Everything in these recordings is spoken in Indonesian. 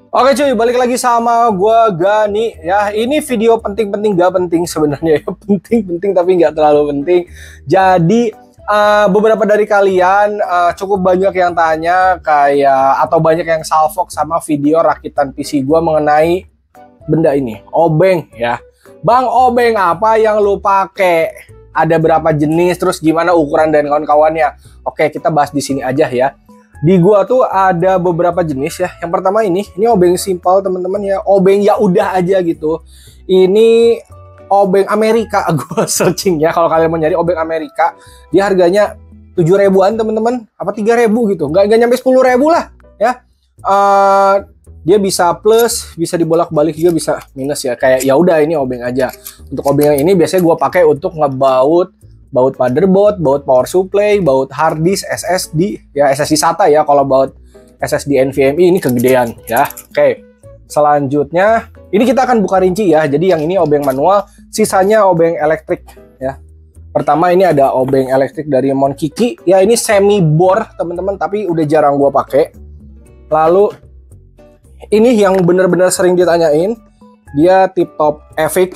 Oke cuy, balik lagi sama gua Gani ya. Ini video penting-penting gak penting sebenarnya ya. Penting-penting tapi nggak terlalu penting. Jadi beberapa dari kalian cukup banyak yang tanya kayak atau banyak yang salfok sama video rakitan PC gua mengenai benda ini, obeng ya. Bang, obeng apa yang lu pakai? Ada berapa jenis, terus gimana ukuran dan kawan-kawannya? Oke, kita bahas di sini aja ya. Di gua tuh ada beberapa jenis ya. Yang pertama ini obeng simpel teman-teman ya. Obeng ya udah aja gitu. Ini obeng Amerika. Gua searching ya kalau kalian mau nyari obeng Amerika. Dia harganya 7 ribuan teman-teman. Apa 3 ribu gitu. Nggak nyampe 10 ribu lah ya. Dia bisa plus, bisa dibolak-balik juga, bisa minus ya. Kayak ya udah ini obeng aja. Untuk obeng yang ini biasanya gua pakai untuk ngebaut motherboard, baut power supply, baut hard disk, SSD, ya SSD SATA ya. Kalau baut SSD NVMe ini kegedean ya. Oke, selanjutnya ini kita akan buka rinci ya. Jadi yang ini obeng manual, sisanya obeng elektrik ya. Pertama ini ada obeng elektrik dari Monkiki ya. Ini semi bore teman-teman, tapi udah jarang gua pakai. Lalu ini yang bener-bener sering ditanyain, dia tip top FX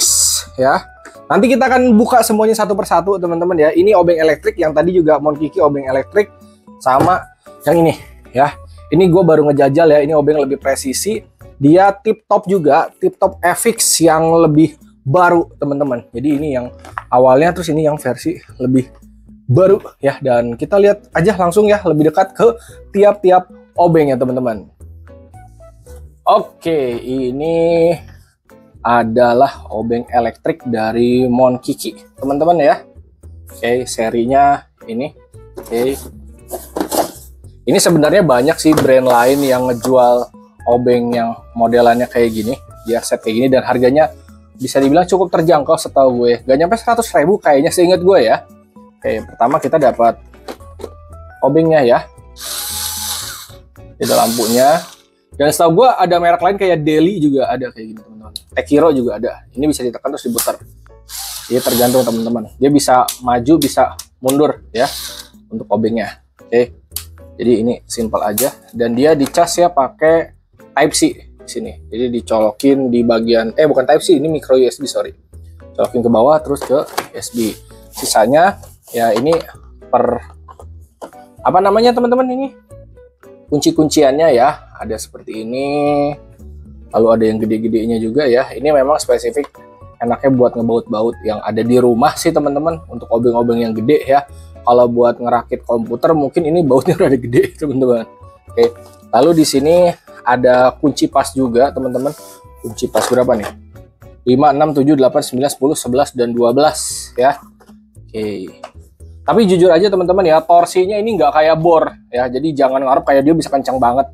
ya. Nanti kita akan buka semuanya satu persatu teman-teman ya. Ini obeng elektrik, yang tadi juga Monkiki obeng elektrik, sama yang ini ya. Ini gue baru ngejajal ya, ini obeng lebih presisi. Dia tip top juga, tip top FX yang lebih baru teman-teman. Jadi ini yang awalnya, terus ini yang versi lebih baru ya. Dan kita lihat aja langsung ya, lebih dekat ke tiap-tiap obeng ya teman-teman. Oke, ini adalah obeng elektrik dari Monkiki teman-teman ya. Oke, serinya ini. Oke, ini sebenarnya banyak sih brand lain yang ngejual obeng yang modelannya kayak gini, dia set kayak gini, dan harganya bisa dibilang cukup terjangkau setahu gue. Gak nyampe 100 ribu kayaknya seingat gue ya. Oke, pertama kita dapat obengnya ya. Ini lampunya. Dan setahu gue ada merek lain kayak Deli juga ada kayak gini teman-teman. Tekiro juga ada. Ini bisa ditekan terus diputar. Dia tergantung teman-teman. Dia bisa maju, bisa mundur ya untuk obengnya. Oke. Jadi ini simple aja. Dan dia dicas ya pakai Type C di sini. Jadi dicolokin di bagian bukan Type C, ini micro USB, sorry. Colokin ke bawah terus ke USB. Sisanya ya ini per apa namanya teman-teman ini? Kunci-kunciannya ya, ada seperti ini. Lalu ada yang gede-gedenya juga ya. Ini memang spesifik enaknya buat ngebaut-baut yang ada di rumah sih teman-teman. Untuk obeng-obeng yang gede ya. Kalau buat ngerakit komputer mungkin ini bautnya udah gede teman-teman. Oke. Lalu di sini ada kunci pas juga teman-teman. Kunci pas berapa nih? 5, 6, 7, 8, 9, 10, 11, dan 12 ya. Oke. Tapi jujur aja teman-teman ya, torsinya ini nggak kayak bor ya, jadi jangan ngarep kayak dia bisa kencang banget.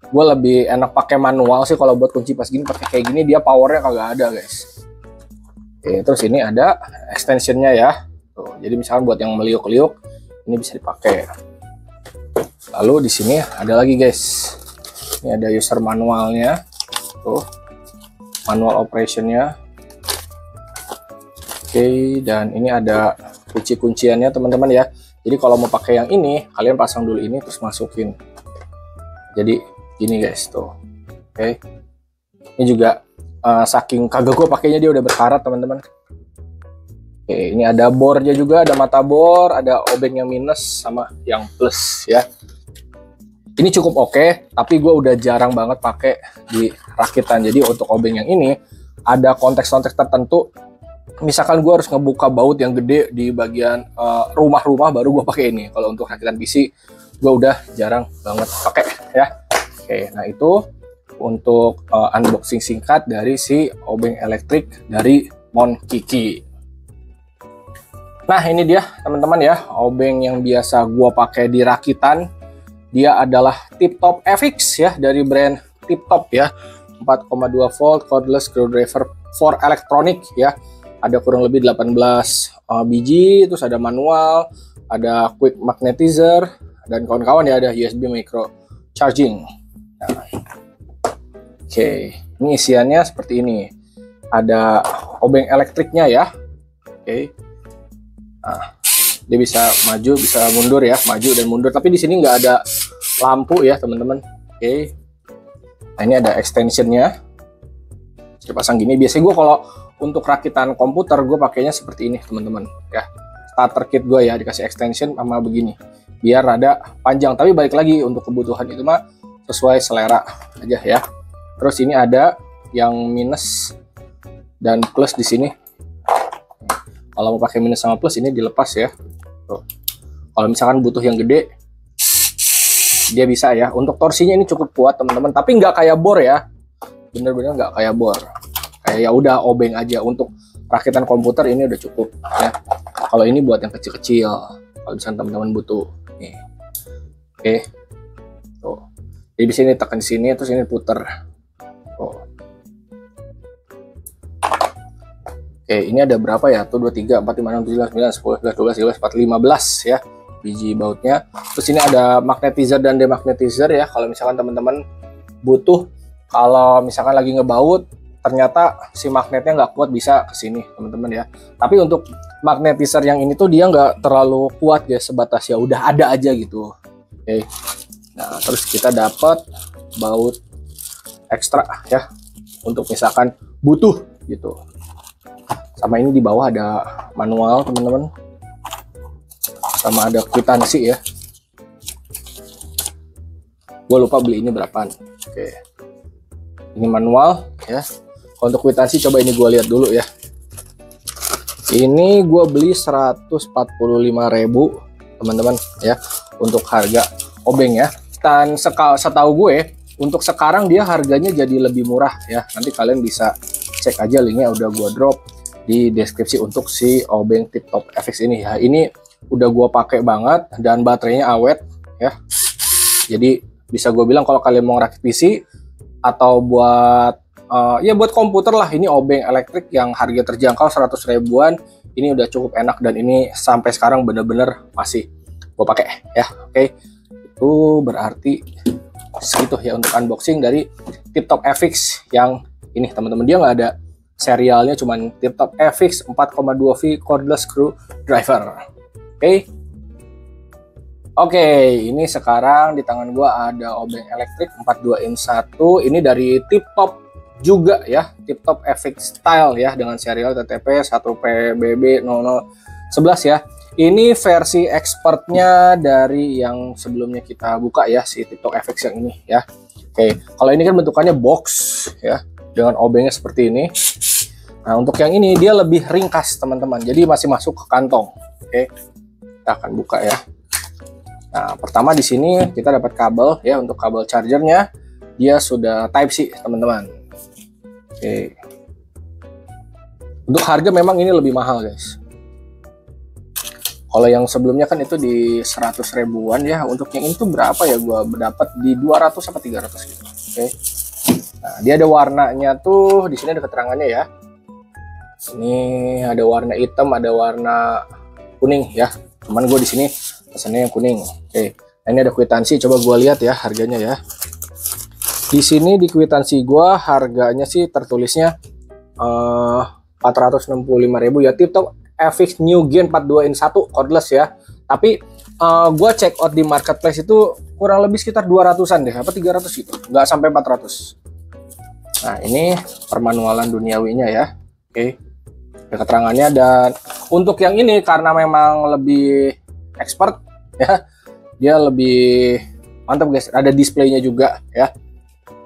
Gue lebih enak pakai manual sih kalau buat kunci pas gini, pakai kayak gini dia powernya kagak ada guys. Oke, terus ini ada extensionnya ya. Tuh, jadi misalkan buat yang meliuk-liuk ini bisa dipakai. Lalu di sini ada lagi guys, ini ada user manualnya, tuh manual operationnya. Oke, dan ini ada kunci-kunciannya teman-teman ya. Jadi kalau mau pakai yang ini, kalian pasang dulu ini terus masukin. Jadi gini guys tuh. Oke. Ini juga saking kagak gue pakainya dia udah berkarat teman-teman. Oke, ini ada bornya juga, ada mata bor, ada obeng yang minus sama yang plus ya. Ini cukup oke, tapi gue udah jarang banget pakai di rakitan. Jadi untuk obeng yang ini ada konteks-konteks tertentu. Misalkan gue harus ngebuka baut yang gede di bagian rumah-rumah, baru gue pakai ini. Kalau untuk rakitan PC gue udah jarang banget pakai ya. Oke, nah itu untuk unboxing singkat dari si obeng elektrik dari Monkiki. Nah ini dia teman-teman ya, obeng yang biasa gue pakai di rakitan. Dia adalah tip top FX ya, dari brand tip top ya. 4,2 volt cordless screwdriver for electronic ya. Ada kurang lebih 18 biji, terus ada manual, ada quick magnetizer, dan kawan-kawan ya, ada USB micro charging. Nah, oke, ini isiannya seperti ini. Ada obeng elektriknya ya. Oke. Nah, dia bisa maju, bisa mundur ya, maju dan mundur. Tapi di sini nggak ada lampu ya teman-teman. Oke. Nah ini ada extensionnya, dipasang gini. Biasanya gue kalau untuk rakitan komputer gue pakainya seperti ini teman-teman ya. Starter kit gue ya dikasih extension sama begini, biar rada panjang. Tapi balik lagi untuk kebutuhan itu mah sesuai selera aja ya. Terus ini ada yang minus dan plus di sini. Kalau mau pakai minus sama plus ini dilepas ya. Tuh. Kalau misalkan butuh yang gede, dia bisa ya. Untuk torsinya ini cukup kuat teman-teman, tapi nggak kayak bor ya. Bener-bener nggak kayak bor. Kayak ya udah obeng aja. Untuk rakitan komputer ini udah cukup ya. Kalau ini buat yang kecil-kecil. Kalau misalkan teman-teman butuh. Nih. Oke. Tuh. Jadi di sini tekan sini terus ini puter. Tuh. Oke, ini ada berapa ya? Tuh 2, 3, 4, 5, 6, 7, 9, 10, 11, 12, 13, 14 ya biji bautnya. Terus ini ada magnetizer dan demagnetizer ya. Kalau misalkan teman-teman butuh, kalau misalkan lagi ngebaut, ternyata si magnetnya nggak kuat, bisa ke sini teman-teman ya. Tapi untuk magnetizer yang ini tuh dia nggak terlalu kuat ya, sebatas ya udah ada aja gitu. Oke. Nah, terus kita dapat baut ekstra ya. Untuk misalkan butuh gitu. Sama ini di bawah ada manual teman-teman, sama ada kwitansi ya. Gue lupa beli ini berapaan. Oke, ini manual ya. Untuk kwitansi coba ini gue lihat dulu ya. Ini gue beli 145.000 teman-teman ya, untuk harga obeng ya. Dan setahu gue untuk sekarang dia harganya jadi lebih murah ya. Nanti kalian bisa cek aja, linknya udah gue drop di deskripsi untuk si obeng Tip-Top FX ini ya. Ini udah gue pakai banget dan baterainya awet ya. Jadi bisa gue bilang kalau kalian mau rakit PC atau buat ya buat komputer lah, ini obeng elektrik yang harga terjangkau 100 ribuan ini udah cukup enak, dan ini sampai sekarang bener-bener masih gue pakai ya. Oke, itu berarti segitu ya untuk unboxing dari Tip-Top FX yang ini teman-teman. Dia nggak ada serialnya, cuman Tip-Top FX 4,2V cordless screwdriver. Oke, ini sekarang di tangan gua ada obeng elektrik 42 in 1. Ini dari Tip-Top juga ya, Tip-Top FX style ya, dengan serial TTP 1PBB0011 ya. Ini versi expertnya dari yang sebelumnya kita buka ya, si Tip-Top FX yang ini ya. Oke, kalau ini kan bentukannya box ya, dengan obengnya seperti ini. Nah, untuk yang ini dia lebih ringkas teman-teman, jadi masih masuk ke kantong. Oke, kita akan buka ya. Nah, pertama di sini kita dapat kabel ya. Untuk kabel chargernya dia sudah Type C teman-teman. Oke, untuk harga memang ini lebih mahal guys. Kalau yang sebelumnya kan itu di 100 ribuan ya. Untuk yang ini tuh berapa ya, gua dapat di 200 sampai 300 gitu. Oke. Nah, dia ada warnanya tuh, di sini ada keterangannya ya. Ini ada warna hitam, ada warna kuning ya. Cuman gue di sini pesannya yang kuning. Oke. Nah, ini ada kwitansi, coba gue lihat ya harganya ya. Di sini di kwitansi gue harganya sih tertulisnya 465.000 ya. Tip-Top FX New Gen 42 in 1 cordless ya. Tapi gue check out di marketplace itu kurang lebih sekitar 200-an deh, apa 300 gitu, nggak sampai 400. Nah, ini permanualan duniawinya ya. Oke, ada keterangannya. Dan untuk yang ini karena memang lebih expert ya, dia lebih mantap guys. Ada displaynya juga ya.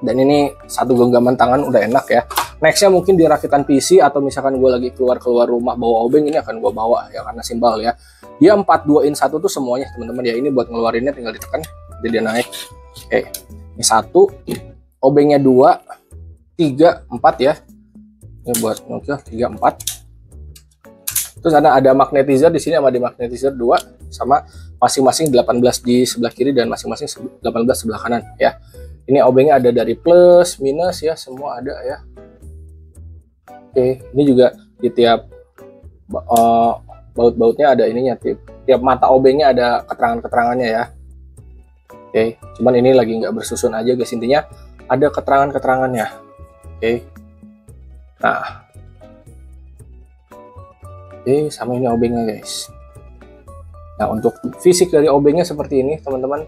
Dan ini satu genggaman tangan udah enak ya. Nextnya mungkin di rakitan PC atau misalkan gue lagi keluar rumah bawa obeng, ini akan gue bawa ya, karena simpel ya. Dia 42 in 1 tuh semuanya teman-teman ya. Ini buat ngeluarinnya tinggal ditekan jadi dia naik. Oke, ini 1, obengnya 2, 3, 4 ya. Ini buat Nokia 3, 4. Terus ada magnetizer di sini sama demagnetizer 2, sama masing-masing 18 di sebelah kiri dan masing-masing 18 sebelah kanan ya. Ini obengnya ada dari plus, minus ya, semua ada ya. Oke, ini juga di tiap baut-bautnya ada ininya, tiap mata obengnya ada keterangan-keterangannya ya. Oke, cuman ini lagi nggak bersusun aja guys, intinya ada keterangan-keterangannya. Oke, nah, oke, sama ini obengnya guys. Nah, untuk fisik dari obengnya seperti ini teman-teman,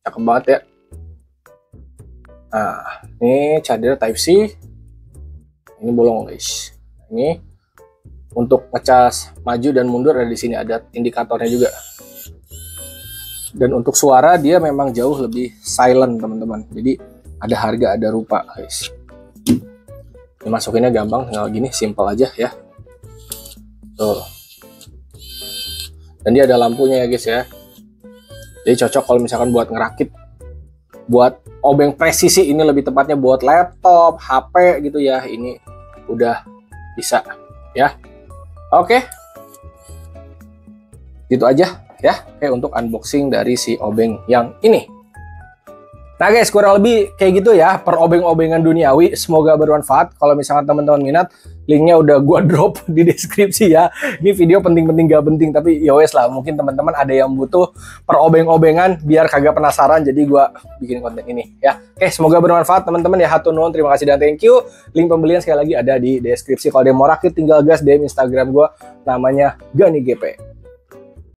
cakep banget ya. Nah, ini charger Type C. Ini bolong guys. Ini untuk ngecas maju dan mundur ada di sini, ada indikatornya juga. Dan untuk suara dia memang jauh lebih silent teman-teman. Jadi ada harga ada rupa guys. Ini masukinnya gampang, tinggal gini, simple aja ya. Tuh. Dan dia ada lampunya ya guys ya. Jadi cocok kalau misalkan buat ngerakit, buat obeng presisi, ini lebih tepatnya buat laptop, HP gitu ya. Ini udah bisa ya. Oke. Gitu aja ya. Oke, untuk unboxing dari si obeng yang ini. Nah guys, kurang lebih kayak gitu ya per obeng-obengan duniawi. Semoga bermanfaat. Kalau misalkan teman-teman minat, linknya udah gua drop di deskripsi ya. Ini video penting-penting gak penting, tapi ya wes lah. Mungkin teman-teman ada yang butuh per obeng-obengan biar kagak penasaran, jadi gua bikin konten ini ya. Oke, semoga bermanfaat teman-teman ya. Hatur nuhun, terima kasih dan thank you. Link pembelian sekali lagi ada di deskripsi. Kalau ada yang mau rakit tinggal gas DM Instagram gua, namanya Gani GP.